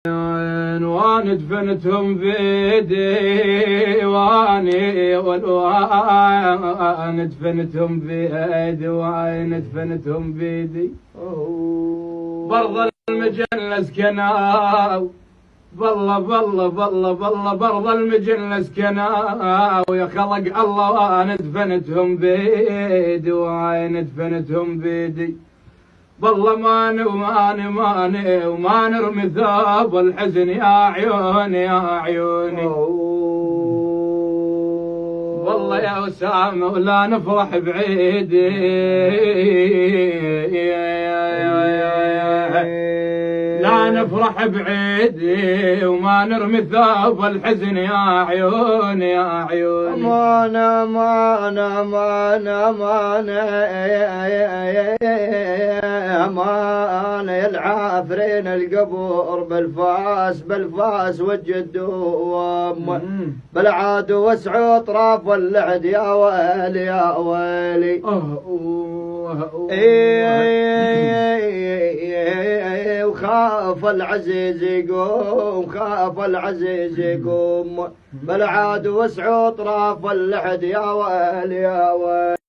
وان دفنتهم في ديواني والوان دفنتهم في ديواني دفنتهم في دي برض المجلس كناو بالله برض المجلس كناو يا خلق الله وانا دفنتهم بيدي وانا دفنتهم بيدي بالله ماني وما نرمي ثوب الحزن يا عيوني يا عيوني والله يا أسامة ولا نفرح بعيدي لا نفرح بعيدي وما نرمي ثوب الحزن يا عيوني يا عيوني مانا العافرين القبور بالفاس والجدوم بالعاد وسعوا اطراف اللعد يا ويلي يا ويلي وخاف العزيز يقوم بالعاد وسعوا اطراف اللحد يا ويلي يا ويلي.